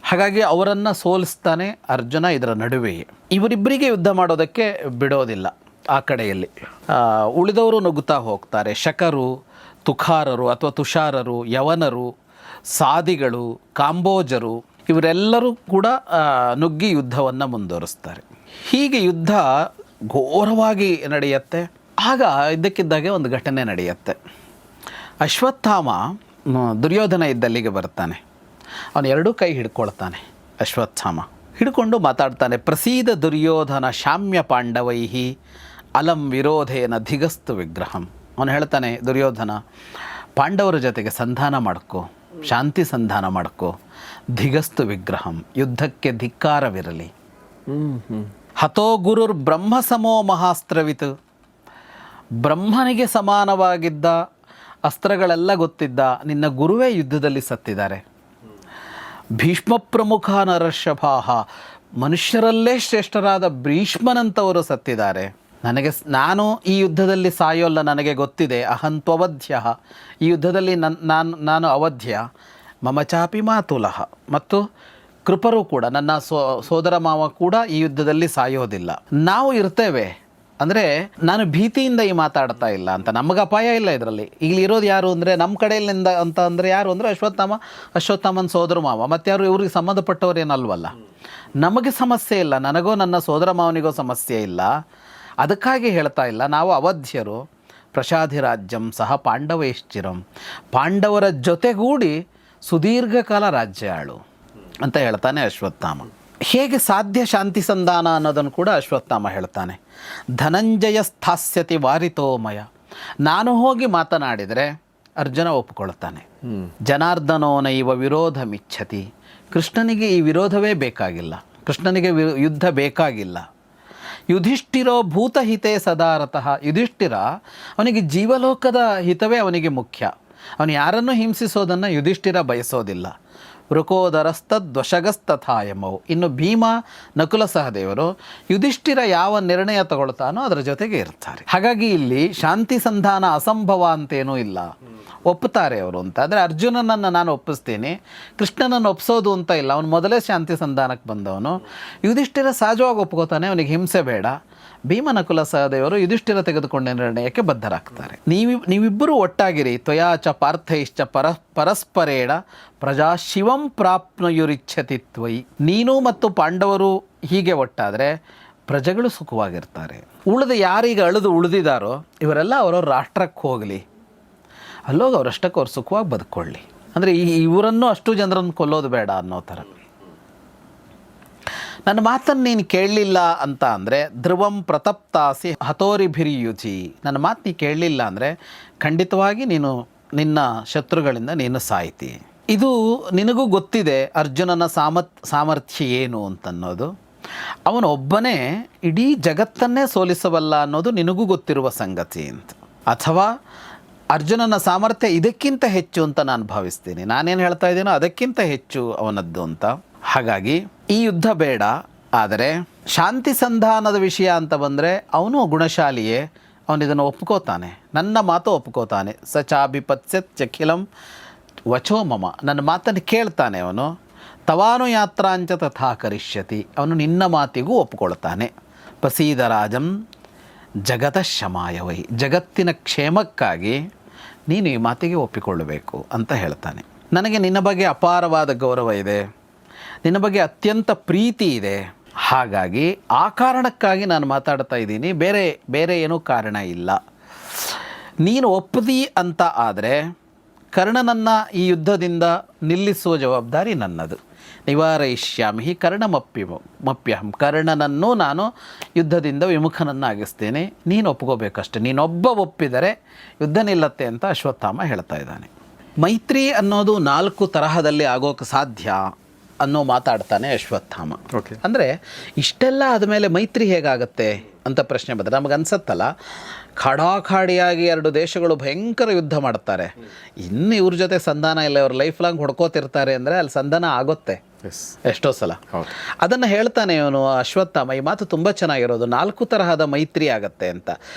ಹಾಗಾಗಿ ಅವರನ್ನು ಸೋಲಿಸ್ತಾನೆ ಅರ್ಜುನ ಇದರ ನಡುವೆಯೇ. ಇವರಿಬ್ಬರಿಗೆ ಯುದ್ಧ ಮಾಡೋದಕ್ಕೆ ಬಿಡೋದಿಲ್ಲ. ಆ ಕಡೆಯಲ್ಲಿ ಉಳಿದವರು ನುಗ್ಗುತ್ತಾ ಹೋಗ್ತಾರೆ. ಶಕರು, ತುಖಾರರು ಅಥವಾ ತುಷಾರರು, ಯವನರು, ಸಾದಿಗಳು, ಕಾಂಬೋಜರು ಇವರೆಲ್ಲರೂ ಕೂಡ ನುಗ್ಗಿ ಯುದ್ಧವನ್ನು ಮುಂದುವರಿಸ್ತಾರೆ. ಹೀಗೆ ಯುದ್ಧ ಘೋರವಾಗಿ ನಡೆಯುತ್ತೆ. ಆಗ ಇದ್ದಕ್ಕಿದ್ದಾಗೆ ಒಂದು ಘಟನೆ ನಡೆಯುತ್ತೆ. ಅಶ್ವತ್ಥಾಮ ದುರ್ಯೋಧನ ಇದ್ದಲ್ಲಿಗೆ ಬರ್ತಾನೆ. ಅವನು ಎರಡೂ ಕೈ ಹಿಡ್ಕೊಳ್ತಾನೆ. ಅಶ್ವತ್ಥಾಮ ಹಿಡ್ಕೊಂಡು ಮಾತಾಡ್ತಾನೆ. ಪ್ರಸೀದ ದುರ್ಯೋಧನ ಶಾಮ್ಯ ಪಾಂಡವೈಹಿ ಅಲಂ ವಿರೋಧೇನ ಧಿಗಸ್ತು ವಿಗ್ರಹಂ. ಅವನು ಹೇಳ್ತಾನೆ, ದುರ್ಯೋಧನ, ಪಾಂಡವರ ಜೊತೆಗೆ ಸಂಧಾನ ಮಾಡ್ಕೋ, ಶಾಂತಿ ಸಂಧಾನ ಮಾಡ್ಕೋ. ಧಿಗಸ್ತು ವಿಗ್ರಹಂ, ಯುದ್ಧಕ್ಕೆ ಧಿಕ್ಕಾರವಿರಲಿ. ಹತೋ ಗುರುರ್ ಬ್ರಹ್ಮ ಸಮೋ ಮಹಾಸ್ತ್ರವಿತ್, ಬ್ರಹ್ಮನಿಗೆ ಸಮಾನವಾಗಿದ್ದ ಅಸ್ತ್ರಗಳೆಲ್ಲ ಗೊತ್ತಿದ್ದ ನಿನ್ನ ಗುರುವೇ ಯುದ್ಧದಲ್ಲಿ ಸತ್ತಿದ್ದಾರೆ. ಭೀಷ್ಮ ಪ್ರಮುಖ ನರಷಭಾಹ, ಮನುಷ್ಯರಲ್ಲೇ ಶ್ರೇಷ್ಠರಾದ ಭೀಷ್ಮನಂತವರು ಸತ್ತಿದ್ದಾರೆ. ನಾನು ಈ ಯುದ್ಧದಲ್ಲಿ ಸಾಯೋಲ್ಲ, ನನಗೆ ಗೊತ್ತಿದೆ. ಅಹಂತ್ವವಧ್ಯ, ಈ ಯುದ್ಧದಲ್ಲಿ ನಾನು ಅವಧ್ಯ. ಮಮ ಚಾಪಿ ಮಾತುಲಹ, ಮತ್ತು ಕೃಪರು ಕೂಡ, ನನ್ನ ಸೋದರ ಮಾವ ಕೂಡ ಈ ಯುದ್ಧದಲ್ಲಿ ಸಾಯೋದಿಲ್ಲ. ನಾವು ಇರ್ತೇವೆ. ಅಂದರೆ ನಾನು ಭೀತಿಯಿಂದ ಈ ಮಾತಾಡ್ತಾ ಇಲ್ಲ ಅಂತ, ನಮಗೆ ಅಪಾಯ ಇಲ್ಲ ಇದರಲ್ಲಿ. ಇಲ್ಲಿ ಇರೋದು ಯಾರು ಅಂದರೆ ನಮ್ಮ ಕಡೆಯಲ್ಲಿಂದ ಅಂತ ಅಂದರೆ ಯಾರು ಅಂದರೆ ಅಶ್ವತ್ಥಾಮನ ಸೋದರ ಮಾವ, ಮತ್ತಾರು ಇವ್ರಿಗೆ ಸಂಬಂಧಪಟ್ಟವರೇನಲ್ವಲ್ಲ. ನಮಗೆ ಸಮಸ್ಯೆ ಇಲ್ಲ, ನನಗೋ ನನ್ನ ಸೋದರ ಮಾವನಿಗೋ ಸಮಸ್ಯೆ ಇಲ್ಲ. ಅದಕ್ಕಾಗಿ ಹೇಳ್ತಾ ಇಲ್ಲ. ನಾವು ಅವಧ್ಯರು. ಪ್ರಸಾಧಿರಾಜ್ಯಂ ಸಹ ಪಾಂಡವೈಶ್ಚಿರಂ, ಪಾಂಡವರ ಜೊತೆಗೂಡಿ ಸುದೀರ್ಘ ಕಾಲ ರಾಜ್ಯ ಆಳು ಅಂತ ಹೇಳ್ತಾನೆ ಅಶ್ವತ್ಥಾಮ. ಹೇಗೆ ಸಾಧ್ಯ ಶಾಂತಿ ಸಂಧಾನ ಅನ್ನೋದನ್ನು ಕೂಡ ಅಶ್ವತ್ಥಾಮ ಹೇಳ್ತಾನೆ. ಧನಂಜಯ ಸ್ಥಾಸ್ಯತಿ ವಾರಿತೋಮಯ, ನಾನು ಹೋಗಿ ಮಾತನಾಡಿದರೆ ಅರ್ಜುನ ಒಪ್ಪಿಕೊಳ್ತಾನೆ. ಜನಾರ್ದನೋನೈವ ವಿರೋಧ ಮಿಚ್ಛತಿ, ಕೃಷ್ಣನಿಗೆ ಈ ವಿರೋಧವೇ ಬೇಕಾಗಿಲ್ಲ, ಕೃಷ್ಣನಿಗೆ ಯುದ್ಧ ಬೇಕಾಗಿಲ್ಲ. ಯುಧಿಷ್ಠಿರೋ ಭೂತಹಿತೇ ಸದಾರತಃ, ಯುಧಿಷ್ಠಿರ ಅವನಿಗೆ ಜೀವಲೋಕದ ಹಿತವೇ ಅವನಿಗೆ ಮುಖ್ಯ. ಅವನು ಯಾರನ್ನೂ ಹಿಂಸಿಸೋದನ್ನು ಯುಧಿಷ್ಠಿರ ಬಯಸೋದಿಲ್ಲ. ವೃಕೋದರಸ್ತದ್ವಶಗಸ್ತಥಾಯಮವು. ಇನ್ನು ಭೀಮ, ನಕುಲ ಸಹದೇವರು ಯುಧಿಷ್ಠಿರ ಯಾವ ನಿರ್ಣಯ ತಗೊಳ್ತಾನೋ ಅದರ ಜೊತೆಗೆ ಇರ್ತಾರೆ. ಹಾಗಾಗಿ ಇಲ್ಲಿ ಶಾಂತಿ ಸಂಧಾನ ಅಸಂಭವ ಅಂತೇನೂ ಇಲ್ಲ, ಒಪ್ಪುತ್ತಾರೆ ಅವರು ಅಂತ. ಅಂದರೆ ಅರ್ಜುನನನ್ನು ನಾನು ಒಪ್ಪಿಸ್ತೀನಿ, ಕೃಷ್ಣನನ್ನು ಒಪ್ಪಿಸೋದು ಅಂತ ಇಲ್ಲ. ಅವನು ಮೊದಲೇ ಶಾಂತಿ ಸಂಧಾನಕ್ಕೆ ಬಂದವನು. ಯುಧಿಷ್ಠಿರ ಸಹಜವಾಗಿ ಒಪ್ಕೋತಾನೆ, ಅವನಿಗೆ ಹಿಂಸೆ ಬೇಡ. ಭೀಮ, ನಕುಲ ಸಹದೇವರು ಯುಧಿಷ್ಠಿರ ತೆಗೆದುಕೊಂಡ ನಿರ್ಣಯಕ್ಕೆ ಬದ್ಧರಾಗ್ತಾರೆ. ನೀವಿಬ್ಬರೂ ಒಟ್ಟಾಗಿರಿ. ತ್ವಯಾಚ ಪಾರ್ಥೈಶ್ಚ ಪರಸ್ಪರೇಣ ಪ್ರಜಾ ಶಿವಂ ಪ್ರಾಪ್ನುಯುರಿಚ್ಛತಿ ತ್ವಯಿ. ನೀನು ಮತ್ತು ಪಾಂಡವರು ಹೀಗೆ ಒಟ್ಟಾದರೆ ಪ್ರಜೆಗಳು ಸುಖವಾಗಿರ್ತಾರೆ. ಯಾರೀಗ ಉಳಿದಿದ್ದಾರೋ ಇವರೆಲ್ಲ ಅವರವ್ರ ರಾಷ್ಟ್ರಕ್ಕೆ ಹೋಗಲಿ, ಅಲ್ಲೋಗಿ ಅವರಷ್ಟಕ್ಕೆ ಅವ್ರು ಸುಖವಾಗಿ ಬದುಕೊಳ್ಳಿ. ಅಂದರೆ ಇವರನ್ನು ಅಷ್ಟು ಜನರನ್ನು ಕೊಲ್ಲೋದು ಬೇಡ ಅನ್ನೋ ಥರ. ನನ್ನ ಮಾತನ್ನು ನೀನು ಕೇಳಲಿಲ್ಲ ಅಂತ ಅಂದರೆ ಧ್ರುವಂ ಪ್ರತಪ್ತಾಸಿ ಹತೋರಿಭಿರಿಯುಜಿ, ನನ್ನ ಮಾತು ನೀನು ಕೇಳಲಿಲ್ಲ ಅಂದರೆ ಖಂಡಿತವಾಗಿ ನೀನು ನಿನ್ನ ಶತ್ರುಗಳಿಂದ ನೀನು ಸಾಯ್ತಿ. ಇದು ನಿನಗೂ ಗೊತ್ತಿದೆ ಅರ್ಜುನನ ಸಾಮರ್ಥ್ಯ ಏನು ಅಂತನ್ನೋದು. ಅವನೊಬ್ಬನೇ ಇಡೀ ಜಗತ್ತನ್ನೇ ಸೋಲಿಸಬಲ್ಲ ಅನ್ನೋದು ನಿನಗೂ ಗೊತ್ತಿರುವ ಸಂಗತಿ ಅಂತ. ಅಥವಾ ಅರ್ಜುನನ ಸಾಮರ್ಥ್ಯ ಇದಕ್ಕಿಂತ ಹೆಚ್ಚು ಅಂತ ನಾನು ಭಾವಿಸ್ತೀನಿ. ನಾನೇನು ಹೇಳ್ತಾ ಇದ್ದೀನೋ ಅದಕ್ಕಿಂತ ಹೆಚ್ಚು ಅವನದ್ದು ಅಂತ. ಹಾಗಾಗಿ ಈ ಯುದ್ಧ ಬೇಡ. ಆದರೆ ಶಾಂತಿ ಸಂಧಾನದ ವಿಷಯ ಅಂತ ಬಂದರೆ ಅವನು ಗುಣಶಾಲಿಯೇ, ಅವನಿದನ್ನು ಒಪ್ಕೋತಾನೆ, ನನ್ನ ಮಾತು ಒಪ್ಕೋತಾನೆ. ಸ ಚಾಭಿಪತ್ಸ್ಯತ್ ಚಖಿಲಂ ವಚೋ ಮಮ, ನನ್ನ ಮಾತನ್ನು ಕೇಳ್ತಾನೆ ಅವನು. ತವಾನು ಯಾತ್ರಾಂಚ ತಥಾ ಕರಿಷ್ಯತಿ, ಅವನು ನಿನ್ನ ಮಾತಿಗೂ ಒಪ್ಕೊಳ್ತಾನೆ. ಪ್ರಸೀದರಾಜಂ ಜಗತ ಶಮಾಯವೈ, ಜಗತ್ತಿನ ಕ್ಷೇಮಕ್ಕಾಗಿ ನೀನು ಈ ಮಾತಿಗೆ ಒಪ್ಪಿಕೊಳ್ಳಬೇಕು ಅಂತ ಹೇಳ್ತಾನೆ. ನನಗೆ ನಿನ್ನ ಬಗ್ಗೆ ಅಪಾರವಾದ ಗೌರವ ಇದೆ, ನಿನ್ನ ಬಗ್ಗೆ ಅತ್ಯಂತ ಪ್ರೀತಿ ಇದೆ. ಹಾಗಾಗಿ ಆ ಕಾರಣಕ್ಕಾಗಿ ನಾನು ಮಾತಾಡ್ತಾ ಇದ್ದೀನಿ, ಬೇರೆ ಏನೂ ಕಾರಣ ಇಲ್ಲ. ನೀನು ಒಪ್ಪದಿ ಅಂತ ಆದರೆ ಕರ್ಣನನ್ನು ಈ ಯುದ್ಧದಿಂದ ನಿಲ್ಲಿಸುವ ಜವಾಬ್ದಾರಿ ನನ್ನದು. ನಿವಾರಯಿಷ್ಯಾಮಿ ಕರ್ಣಮಪ್ಯಹಂ, ಕರ್ಣನನ್ನು ನಾನು ಯುದ್ಧದಿಂದ ವಿಮುಖನನ್ನಾಗಿಸ್ತೇನೆ. ನೀನು ಒಪ್ಕೋಬೇಕಷ್ಟೆ, ನೀನೊಬ್ಬ ಒಪ್ಪಿದರೆ ಯುದ್ಧ ನಿಲ್ಲತ್ತೆ ಅಂತ ಅಶ್ವತ್ಥಾಮ ಹೇಳ್ತಾ ಇದ್ದಾನೆ. ಮೈತ್ರಿ ಅನ್ನೋದು 4 ತರಹದಲ್ಲಿ ಆಗೋಕ್ಕೆ ಸಾಧ್ಯ ಅನ್ನೋ ಮಾತಾಡ್ತಾನೆ ಅಶ್ವತ್ಥಾಮ. ಅಂದರೆ ಇಷ್ಟೆಲ್ಲ ಆದಮೇಲೆ ಮೈತ್ರಿ ಹೇಗಾಗತ್ತೆ ಅಂತ ಪ್ರಶ್ನೆ ಬಂದರೆ ನಮಗೆ ಅನ್ಸತ್ತಲ್ಲ, ಖಾಡಾಖಾಡಿಯಾಗಿ 2 ದೇಶಗಳು ಭಯಂಕರ ಯುದ್ಧ ಮಾಡ್ತಾರೆ, ಇನ್ನು ಇವ್ರ ಜೊತೆ ಸಂಧಾನ ಇಲ್ಲ, ಇವ್ರು ಲೈಫ್ ಲಾಂಗ್ ಹೊಡ್ಕೋತಿರ್ತಾರೆ ಅಂದರೆ ಅಲ್ಲಿ ಸಂಧಾನ ಆಗುತ್ತೆ ಎಷ್ಟೋ ಸಲ. ಅದನ್ನು ಹೇಳ್ತಾನೆ ಇವನು ಅಶ್ವತ್ಥಾಮ. ಈ ಮಾತು ತುಂಬ ಚೆನ್ನಾಗಿರೋದು. 4 ತರಹದ ಮೈತ್ರಿ ಆಗತ್ತೆ ಅಂತ.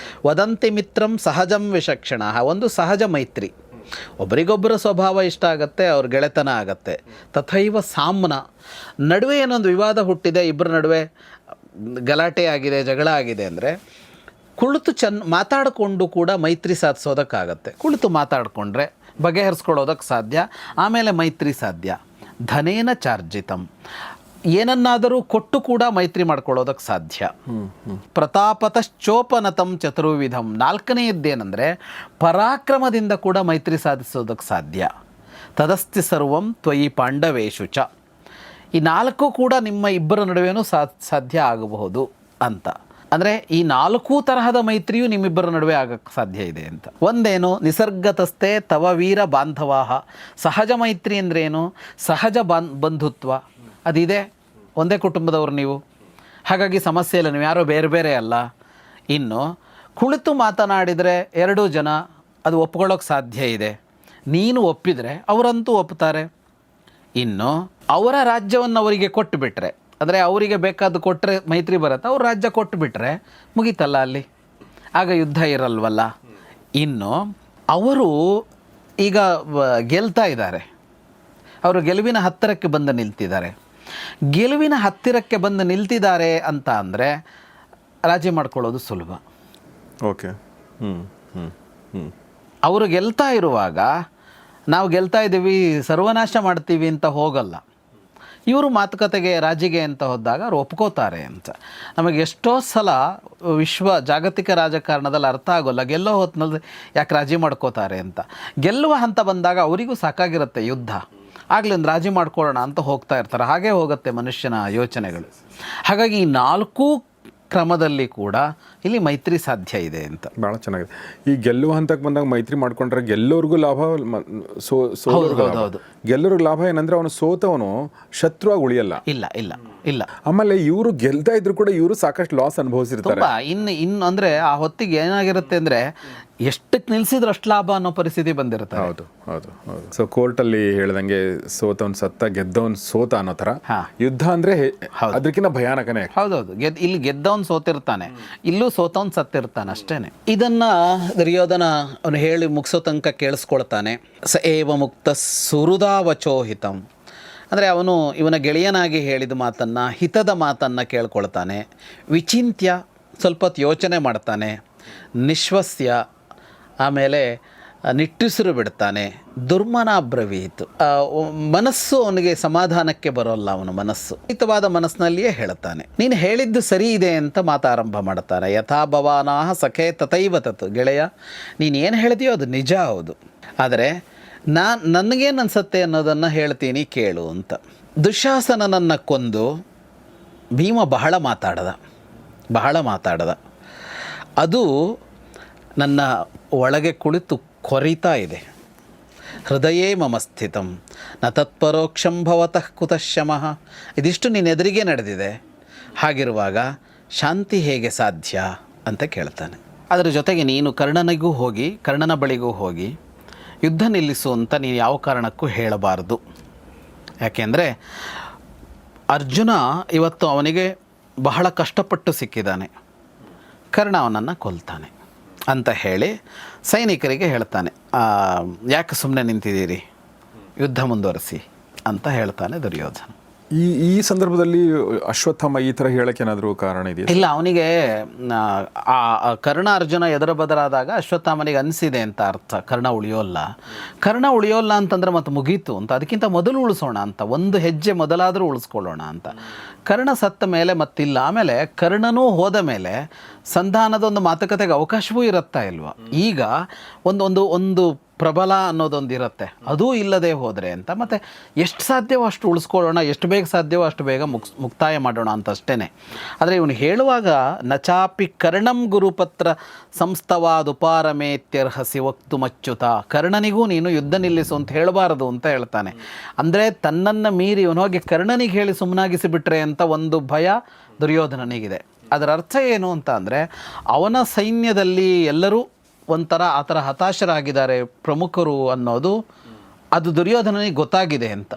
ವದಂತಿ ಮಿತ್ರಂ ಸಹಜಂ ವಿಚಕ್ಷಣ, ಒಂದು ಸಹಜ ಮೈತ್ರಿ, ಒಬ್ರಿಗೊಬ್ಬರ ಸ್ವಭಾವ ಇಷ್ಟ ಆಗುತ್ತೆ, ಅವ್ರ ಗೆಳೆತನ ಆಗತ್ತೆ. ತಥೈವ ಸಾಮ್ನ, ನಡುವೆ ಏನೊಂದು ವಿವಾದ ಹುಟ್ಟಿದೆ, ಇಬ್ಬರ ನಡುವೆ ಗಲಾಟೆ ಆಗಿದೆ, ಜಗಳ ಆಗಿದೆ ಅಂದರೆ ಕುಳಿತು ಮಾತಾಡಿಕೊಂಡು ಕೂಡ ಮೈತ್ರಿ ಸಾಧಿಸೋದಕ್ಕಾಗತ್ತೆ. ಕುಳಿತು ಮಾತಾಡಿಕೊಂಡ್ರೆ ಬಗೆಹರಿಸ್ಕೊಳ್ಳೋದಕ್ಕೆ ಸಾಧ್ಯ, ಆಮೇಲೆ ಮೈತ್ರಿ ಸಾಧ್ಯ. ಧನೇನ ಚಾರ್ಜಿತಂ, ಏನನ್ನಾದರೂ ಕೊಟ್ಟು ಕೂಡ ಮೈತ್ರಿ ಮಾಡ್ಕೊಳ್ಳೋದಕ್ಕೆ ಸಾಧ್ಯ. ಪ್ರತಾಪತಶ್ಚೋಪನತಂ ಚತುರ್ವಿಧಂ, ನಾಲ್ಕನೆಯದ್ದೇನೆಂದರೆ ಪರಾಕ್ರಮದಿಂದ ಕೂಡ ಮೈತ್ರಿ ಸಾಧಿಸೋದಕ್ಕೆ ಸಾಧ್ಯ. ತದಸ್ತಿ ಸರ್ವಂ ತ್ವಯಿ ಪಾಂಡವೇಶು ಚ, ಈ ನಾಲ್ಕು ಕೂಡ ನಿಮ್ಮ ಇಬ್ಬರ ನಡುವೆನೂ ಸಾಧ್ಯ ಆಗಬಹುದು ಅಂತ. ಅಂದರೆ ಈ ನಾಲ್ಕೂ ತರಹದ ಮೈತ್ರಿಯು ನಿಮ್ಮಿಬ್ಬರ ನಡುವೆ ಆಗಕ್ಕೆ ಸಾಧ್ಯ ಇದೆ ಅಂತ. ಒಂದೇನು, ನಿಸರ್ಗತಸ್ಥೆ ತವ ವೀರ ಬಾಂಧವಾಹ, ಸಹಜ ಮೈತ್ರಿ ಅಂದ್ರೇನು, ಸಹಜ ಬಂಧುತ್ವ ಅದಿದೆ, ಒಂದೇ ಕುಟುಂಬದವರು ನೀವು, ಹಾಗಾಗಿ ಸಮಸ್ಯೆ ಇಲ್ಲ, ನೀವು ಯಾರೋ ಬೇರೆ ಬೇರೆ ಅಲ್ಲ. ಇನ್ನು ಕುಳಿತು ಮಾತನಾಡಿದರೆ ಎರಡೂ ಜನ ಅದು ಒಪ್ಕೊಳ್ಳೋಕೆ ಸಾಧ್ಯ ಇದೆ, ನೀನು ಒಪ್ಪಿದರೆ ಅವರಂತೂ ಒಪ್ತಾರೆ. ಇನ್ನು ಅವರ ರಾಜ್ಯವನ್ನು ಅವರಿಗೆ ಕೊಟ್ಟುಬಿಟ್ರೆ, ಅಂದರೆ ಅವರಿಗೆ ಬೇಕಾದ್ದು ಕೊಟ್ಟರೆ ಮೈತ್ರಿ ಬರುತ್ತೆ, ಅವ್ರ ರಾಜ್ಯ ಕೊಟ್ಟುಬಿಟ್ರೆ ಮುಗೀತಲ್ಲ ಅಲ್ಲಿ, ಆಗ ಯುದ್ಧ ಇರಲ್ವಲ್ಲ. ಇನ್ನು ಅವರು ಈಗ ಗೆಲ್ತಾ ಇದ್ದಾರೆ, ಅವರು ಗೆಲುವಿನ ಹತ್ತಿರಕ್ಕೆ ಬಂದು ನಿಲ್ತಿದ್ದಾರೆ. ಗೆಲುವಿನ ಹತ್ತಿರಕ್ಕೆ ಬಂದು ನಿಲ್ತಿದ್ದಾರೆ ಅಂತ ಅಂದರೆ ರಾಜಿ ಮಾಡ್ಕೊಳ್ಳೋದು ಸುಲಭ. ಓಕೆ. ಅವರು ಗೆಲ್ತಾ ಇರುವಾಗ ನಾವು ಗೆಲ್ತಾ ಇದ್ದೀವಿ, ಸರ್ವನಾಶ ಮಾಡ್ತೀವಿ ಅಂತ ಹೋಗಲ್ಲ. ಇವರು ಮಾತುಕತೆಗೆ ರಾಜಿಗೆ ಅಂತ ಹೋದಾಗ ಅವ್ರು ಒಪ್ಕೋತಾರೆ ಅಂತ. ನಮಗೆ ಎಷ್ಟೋ ಸಲ ಜಾಗತಿಕ ರಾಜಕಾರಣದಲ್ಲಿ ಅರ್ಥ ಆಗೋಲ್ಲ, ಗೆಲ್ಲೋ ಹೊತ್ತಿನಲ್ಲಿ ಯಾಕೆ ರಾಜಿ ಮಾಡ್ಕೋತಾರೆ ಅಂತ. ಗೆಲ್ಲುವ ಹಂತ ಬಂದಾಗ ಅವರಿಗೂ ಸಾಕಾಗಿರುತ್ತೆ ಯುದ್ಧ, ಆಗ್ಲಿಂದ ರಾಜಿ ಮಾಡ್ಕೊಳ್ಳೋಣ ಅಂತ ಹೋಗ್ತಾ ಇರ್ತಾರೆ. ಹಾಗೇ ಹೋಗುತ್ತೆ ಮನುಷ್ಯನ ಯೋಚನೆಗಳು. ಹಾಗಾಗಿ ಈ ನಾಲ್ಕು ಕ್ರಮದಲ್ಲಿ ಕೂಡ ಇಲ್ಲಿ ಮೈತ್ರಿ ಸಾಧ್ಯ ಇದೆ ಅಂತ. ಭಾಳ ಚೆನ್ನಾಗಿದೆ. ಈ ಗೆಲ್ಲುವ ಹಂತಕ್ಕೆ ಬಂದಾಗ ಮೈತ್ರಿ ಮಾಡ್ಕೊಂಡ್ರೆ ಗೆಲ್ಲೋರ್ಗೂ ಲಾಭ, ಗೆಲ್ಲೋರ್ಗೂ ಲಾಭ ಏನಂದ್ರೆ ಅವನು ಸೋತವನು ಶತ್ರುವಾಗಿ ಉಳಿಯಲ್ಲ. ಇಲ್ಲ ಇಲ್ಲ ಇಲ್ಲ. ಆಮೇಲೆ ಇವರು ಗೆಲ್ತಾ ಇದ್ರು ಕೂಡ ಇವರು ಸಾಕಷ್ಟು ಲಾಸ್ ಅನುಭವಿಸಿರ್ತಾರೆ. ಇನ್ನು ಅಂದ್ರೆ ಆ ಹೊತ್ತಿಗೆ ಏನಾಗಿರುತ್ತೆ ಅಂದ್ರೆ ಎಷ್ಟಕ್ಕೆ ನಿಲ್ಸಿದ್ರು ಅಷ್ಟು ಲಾಭ ಅನ್ನೋ ಪರಿಸ್ಥಿತಿ ಬಂದಿರುತ್ತೆ. ಹೌದು ಹೌದು ಹೌದು. ಸೊ ಕೋರ್ಟಲ್ಲಿ ಹೇಳ್ದಂಗೆ ಸೋತವನ್ ಸತ್ತ, ಗೆದ್ದವನ್ ಸೋತ ಅನ್ನೋ ಥರ ಯುದ್ಧ ಅಂದ್ರೆ ಅದಕ್ಕಿಂತ ಭಯಾನಕನೇ. ಹೌದೌದು. ಇಲ್ಲಿ ಗೆದ್ದವನ್ ಸೋತಿರ್ತಾನೆ, ಇಲ್ಲೂ ಸೋತವನ್ ಸತ್ತಿರ್ತಾನೆ, ಅಷ್ಟೇನೆ. ಇದನ್ನ ದುರ್ಯೋಧನ ಅವನು ಹೇಳಿ ಮುಗಿಸೋ ತನಕ ಕೇಳಿಸ್ಕೊಳ್ತಾನೆ. ಸ ಏವ ಮುಕ್ತ ಸುಹೃದಾವಚೋಹಿತಂ, ಅಂದರೆ ಅವನು ಇವನ ಗೆಳೆಯನಾಗಿ ಹೇಳಿದ ಮಾತನ್ನು, ಹಿತದ ಮಾತನ್ನು ಕೇಳ್ಕೊಳ್ತಾನೆ. ವಿಚಿಂತ್ಯ, ಸ್ವಲ್ಪ ಹೊತ್ತು ಯೋಚನೆ ಮಾಡ್ತಾನೆ. ನಿಶ್ವಸ್ಯ, ಆಮೇಲೆ ನಿಟ್ಟುಸಿರು ಬಿಡ್ತಾನೆ. ದುರ್ಮನಾಬ್ರವೀತು, ಮನಸ್ಸು ಅವನಿಗೆ ಸಮಾಧಾನಕ್ಕೆ ಬರೋಲ್ಲ, ಅವನ ಮನಸ್ಸು ಹಿತವಾದ ಮನಸ್ಸಿನಲ್ಲಿಯೇ ಹೇಳ್ತಾನೆ. ನೀನು ಹೇಳಿದ್ದು ಸರಿ ಇದೆ ಅಂತ ಮಾತಾರಂಭ ಮಾಡ್ತಾನೆ. ಯಥಾ ಭವಾನಾಹ ಸಖೇ ತಥೈವ ತತ್, ಗೆಳೆಯ ನೀನು ಏನು ಹೇಳ್ತೀಯೋ ಅದು ನಿಜ, ಹೌದು, ಆದರೆ ನನಗೇನು ಅನ್ಸತ್ತೆ ಅನ್ನೋದನ್ನು ಹೇಳ್ತೀನಿ ಕೇಳು ಅಂತ. ದುಶ್ಯಾಸನನನ್ನು ಕೊಂದು ಭೀಮ ಬಹಳ ಮಾತಾಡದ. ಅದು ನನ್ನ ಒಳಗೆ ಕುಳಿತು ಕೊರಿತಾ ಇದೆ. ಹೃದಯೇ ಮಮ ಸ್ಥಿತಂ ನ ತತ್ಪರೋಕ್ಷಂ ಭವತಃ ಕುತಃ ಶಮಃ. ಇದಿಷ್ಟು ನಿನ್ನ ಎದುರಿಗೆ ನಡೆದಿದೆ, ಹಾಗಿರುವಾಗ ಶಾಂತಿ ಹೇಗೆ ಸಾಧ್ಯ ಅಂತ ಕೇಳ್ತಾನೆ. ಅದರ ಜೊತೆಗೆ ನೀನು ಕರ್ಣನ ಬಳಿಗೂ ಹೋಗಿ ಯುದ್ಧ ನಿಲ್ಲಿಸು ಅಂತ ನೀನು ಯಾವ ಕಾರಣಕ್ಕೂ ಹೇಳಬಾರ್ದು. ಯಾಕೆಂದರೆ ಅರ್ಜುನ ಇವತ್ತು ಅವನಿಗೆ ಬಹಳ ಕಷ್ಟಪಟ್ಟು ಸಿಕ್ಕಿದ್ದಾನೆ, ಕರ್ಣ ಅವನನ್ನು ಕೊಲ್ತಾನೆ ಅಂತ ಹೇಳಿ ಸೈನಿಕರಿಗೆ ಹೇಳ್ತಾನೆ, ಯಾಕೆ ಸುಮ್ಮನೆ ನಿಂತಿದ್ದೀರಿ, ಯುದ್ಧ ಮುಂದುವರಿಸಿ ಅಂತ ಹೇಳ್ತಾನೆ ದುರ್ಯೋಧನ. ಈ ಸಂದರ್ಭದಲ್ಲಿ ಅಶ್ವತ್ಥಾಮ ಈ ಥರ ಹೇಳಕ್ಕೆ ಏನಾದರೂ ಕಾರಣ ಇದೆಯಾ? ಇಲ್ಲ, ಅವನಿಗೆ ಕರ್ಣ ಅರ್ಜುನ ಎದುರು ಬದರಾದಾಗ ಅಶ್ವತ್ಥಾಮನಿಗೆ ಅನಿಸಿದೆ ಅಂತ ಅರ್ಥ, ಕರ್ಣ ಉಳಿಯೋಲ್ಲ ಅಂತಂದ್ರೆ ಮತ್ತೆ ಮುಗೀತು ಅಂತ, ಅದಕ್ಕಿಂತ ಮೊದಲು ಉಳಿಸೋಣ ಅಂತ, ಒಂದು ಹೆಜ್ಜೆ ಮೊದಲಾದರೂ ಉಳಿಸ್ಕೊಳ್ಳೋಣ ಅಂತ. ಕರ್ಣ ಸತ್ತ ಮೇಲೆ ಮತ್ತಿಲ್ಲ. ಆಮೇಲೆ ಕರ್ಣನೂ ಹೋದ ಮೇಲೆ ಸಂಧಾನದ ಒಂದು ಮಾತುಕತೆಗೆ ಅವಕಾಶವೂ ಇರುತ್ತಾ ಇಲ್ವಾ? ಈಗ ಒಂದು ಪ್ರಬಲ ಅನ್ನೋದೊಂದು ಇರುತ್ತೆ, ಅದೂ ಇಲ್ಲದೆ ಹೋದರೆ ಅಂತ. ಮತ್ತು ಎಷ್ಟು ಸಾಧ್ಯವೋ ಅಷ್ಟು ಉಳಿಸ್ಕೊಳ್ಳೋಣ, ಎಷ್ಟು ಬೇಗ ಸಾಧ್ಯವೋ ಅಷ್ಟು ಬೇಗ ಮುಕ್ತಾಯ ಮಾಡೋಣ ಅಂತ ಅಷ್ಟೇ. ಆದರೆ ಇವನು ಹೇಳುವಾಗ ನಚಾಪಿ ಕರ್ಣಂ ಗುರುಪತ್ರ ಸಂಸ್ಥವಾದುಪಾರಮೇತ್ಯರ್ಹಸಿ ವಕ್ತು ಮಚ್ಚುತ, ಕರ್ಣನಿಗೂ ನೀನು ಯುದ್ಧ ನಿಲ್ಲಿಸು ಅಂತ ಹೇಳಬಾರದು ಅಂತ ಹೇಳ್ತಾನೆ. ಅಂದರೆ ತನ್ನನ್ನು ಮೀರಿ ಇವನು ಹೋಗಿ ಕರ್ಣನಿಗೆ ಹೇಳಿ ಸುಮ್ಮನಾಗಿಸಿಬಿಟ್ರೆ ಅಂತ ಒಂದು ಭಯ ದುರ್ಯೋಧನನಿಗಿದೆ. ಅದರ ಅರ್ಥ ಏನು ಅಂತ ಅಂದರೆ, ಅವನ ಸೈನ್ಯದಲ್ಲಿ ಎಲ್ಲರೂ ಒಂಥರ ಆ ಥರ ಹತಾಶರಾಗಿದ್ದಾರೆ ಪ್ರಮುಖರು ಅನ್ನೋದು ಅದು ದುರ್ಯೋಧನನಿಗೆ ಗೊತ್ತಾಗಿದೆ ಅಂತ.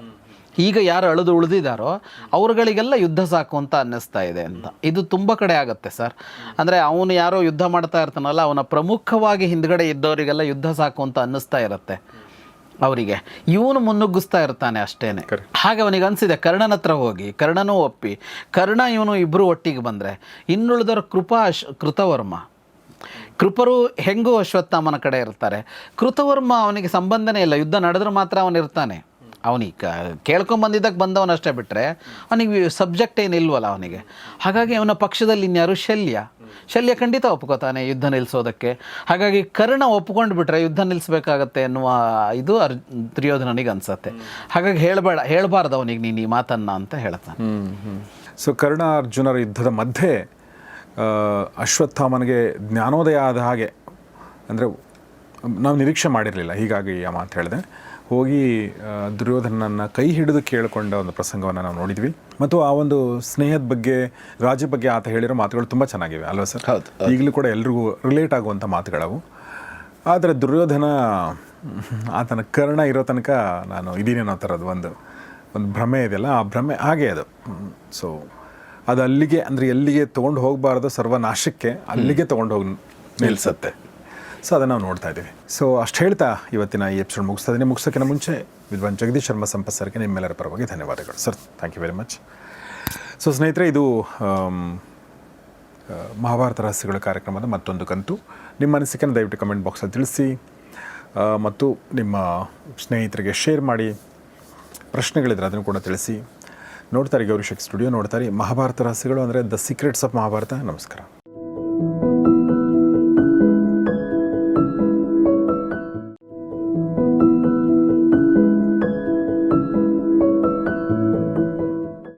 ಈಗ ಯಾರು ಉಳಿದಿದ್ದಾರೋ ಅವ್ರುಗಳಿಗೆಲ್ಲ ಯುದ್ಧ ಸಾಕು ಅಂತ ಅನ್ನಿಸ್ತಾ ಇದೆ ಅಂತ. ಇದು ತುಂಬ ಕಡೆ ಆಗುತ್ತೆ ಸರ್. ಅಂದರೆ ಅವನು ಯಾರೋ ಯುದ್ಧ ಮಾಡ್ತಾ ಇರ್ತಾನಲ್ಲ, ಅವನ ಪ್ರಮುಖವಾಗಿ ಹಿಂದ್ಗಡೆ ಇದ್ದವರಿಗೆಲ್ಲ ಯುದ್ಧ ಸಾಕು ಅಂತ ಅನ್ನಿಸ್ತಾ ಇರುತ್ತೆ. ಅವರಿಗೆ ಇವನು ಮುನ್ನುಗ್ಗಿಸ್ತಾ ಇರ್ತಾನೆ ಅಷ್ಟೇನೆ. Correct. ಹಾಗೆ ಅವನಿಗೆ ಅನಿಸಿದೆ ಕರ್ಣನ ಹತ್ರ ಹೋಗಿ, ಕರ್ಣನೂ ಒಪ್ಪಿ, ಕರ್ಣ ಇವನು ಇಬ್ಬರು ಒಟ್ಟಿಗೆ ಬಂದರೆ ಇನ್ನುಳಿದವರು ಕೃತವರ್ಮ. ಕೃಪರು ಹೆಂಗೂ ಅಶ್ವತ್ಥಾಮನ ಕಡೆ ಇರ್ತಾರೆ, ಕೃತವರ್ಮ ಅವನಿಗೆ ಸಂಬಂಧನೇ ಇಲ್ಲ, ಯುದ್ಧ ನಡೆದ್ರೆ ಮಾತ್ರ ಅವನಿರ್ತಾನೆ. ಅವನಿಗೆ ಕೇಳ್ಕೊಂಬಂದಿದ್ದಕ್ಕೆ ಬಂದವನು ಅಷ್ಟೇ ಬಿಟ್ಟರೆ ಅವನಿಗೆ ಸಬ್ಜೆಕ್ಟ್ ಏನಿಲ್ವಲ್ಲ ಅವನಿಗೆ. ಹಾಗಾಗಿ ಅವನ ಪಕ್ಷದಲ್ಲಿ ಇನ್ಯಾರು ಶಲ್ಯ ಖಂಡಿತ ಒಪ್ಕೋತಾನೆ ಯುದ್ಧ ನಿಲ್ಲಿಸೋದಕ್ಕೆ. ಹಾಗಾಗಿ ಕರ್ಣ ಒಪ್ಕೊಂಡು ಬಿಟ್ರೆ ಯುದ್ಧ ನಿಲ್ಲಿಸ್ಬೇಕಾಗತ್ತೆ ಅನ್ನುವ ಇದು ದುರ್ಯೋಧನನಿಗೆ ಅನ್ಸತ್ತೆ. ಹಾಗಾಗಿ ಹೇಳಬಾರ್ದು ಅವನಿಗೆ ನೀನು ಈ ಮಾತನ್ನು ಅಂತ ಹೇಳ್ತಾನೆ. ಸೊ ಕರ್ಣ ಅರ್ಜುನರ ಯುದ್ಧದ ಮಧ್ಯೆ ಅಶ್ವತ್ಥಾಮನಿಗೆ ಜ್ಞಾನೋದಯ ಆದ ಹಾಗೆ, ಅಂದರೆ ನಾವು ನಿರೀಕ್ಷೆ ಮಾಡಿರಲಿಲ್ಲ, ಹೀಗಾಗಿ ಆ ಮಾತು ಹೇಳಿದೆ. ಹೋಗಿ ದುರ್ಯೋಧನನ್ನು ಕೈ ಹಿಡಿದು ಕೇಳಿಕೊಂಡ ಒಂದು ಪ್ರಸಂಗವನ್ನು ನಾವು ನೋಡಿದ್ವಿ. ಮತ್ತು ಆ ಒಂದು ಸ್ನೇಹದ ಬಗ್ಗೆ, ರಾಜ್ಯ ಬಗ್ಗೆ ಆತ ಹೇಳಿರೋ ಮಾತುಗಳು ತುಂಬ ಚೆನ್ನಾಗಿವೆ ಅಲ್ವಾ ಸರ್? ಹೌದು. ಈಗಲೂ ಕೂಡ ಎಲ್ರಿಗೂ ರಿಲೇಟ್ ಆಗುವಂಥ ಮಾತುಗಳವು. ಆದರೆ ದುರ್ಯೋಧನ ಆತನ ಕರ್ಣ ಇರೋ ತನಕ ನಾನು ಇದೀನೇನೋ ಥರದ್ದು ಒಂದು ಭ್ರಮೆ ಇದೆಯಲ್ಲ, ಆ ಭ್ರಮೆ ಹಾಗೆ ಅದು. ಸೊ ಅದು ಅಲ್ಲಿಗೆ, ಅಂದರೆ ಎಲ್ಲಿಗೆ ತೊಗೊಂಡು ಹೋಗಬಾರ್ದು, ಸರ್ವನಾಶಕ್ಕೆ ಅಲ್ಲಿಗೆ ತೊಗೊಂಡು ಹೋಗಿ ನಿಲ್ಲಿಸುತ್ತೆ. ಸೊ ಅದನ್ನು ನಾವು ನೋಡ್ತಾ ಇದ್ದೀವಿ. ಸೊ ಅಷ್ಟು ಹೇಳ್ತಾ ಇವತ್ತಿನ ಈ ಎಪಿಸೋಡ್ ಮುಗಿಸ್ತಾ ಇದ್ದೀನಿ. ಮುಗಿಸೋಕ್ಕಿಂತ ಮುಂಚೆ ವಿದ್ವಾನ್ ಜಗದೀಶ್ ಶರ್ಮಾ ಸಂಪತ್ ಸರ್ಗೆ ನಿಮ್ಮೆಲ್ಲರ ಪರವಾಗಿ ಧನ್ಯವಾದಗಳು sir. Thank you very much. So ಸ್ನೇಹಿತರೆ, ಇದು ಮಹಾಭಾರತ ರಹಸ್ಯಗಳ ಕಾರ್ಯಕ್ರಮದ ಮತ್ತೊಂದು ಕಂತು. ನಿಮ್ಮ ಅನಿಸಿಕೆಯನ್ನು ದಯವಿಟ್ಟು ಕಮೆಂಟ್ ಬಾಕ್ಸಲ್ಲಿ ತಿಳಿಸಿ ಮತ್ತು ನಿಮ್ಮ ಸ್ನೇಹಿತರಿಗೆ ಶೇರ್ ಮಾಡಿ. ಪ್ರಶ್ನೆಗಳಿದ್ರೆ ಅದನ್ನು ಕೂಡ ತಿಳಿಸಿ. ನೋಡ್ತಾರೆ ಗೌರಿ ಶಕ್ತಿ ಸ್ಟುಡಿಯೋ, ನೋಡ್ತಾರೆ ಮಹಾಭಾರತ ರಹಸ್ಯಗಳು, ಅಂದರೆ ದ ಸೀಕ್ರೆಟ್ಸ್ ಆಫ್ ಮಹಾಭಾರತ. ನಮಸ್ಕಾರ.